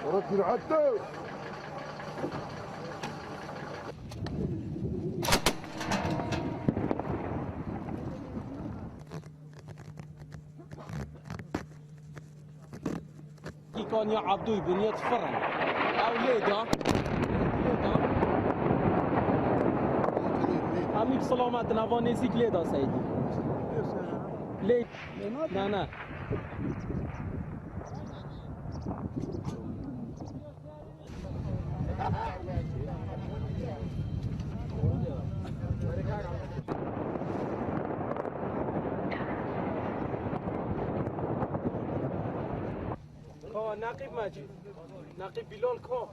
وركن حتى كان يا عبدو يبني يتفرن أولادها همین سلامت نوانیسی کلیدا سیدی لید نه نقیب مجید نقیب بیلال کو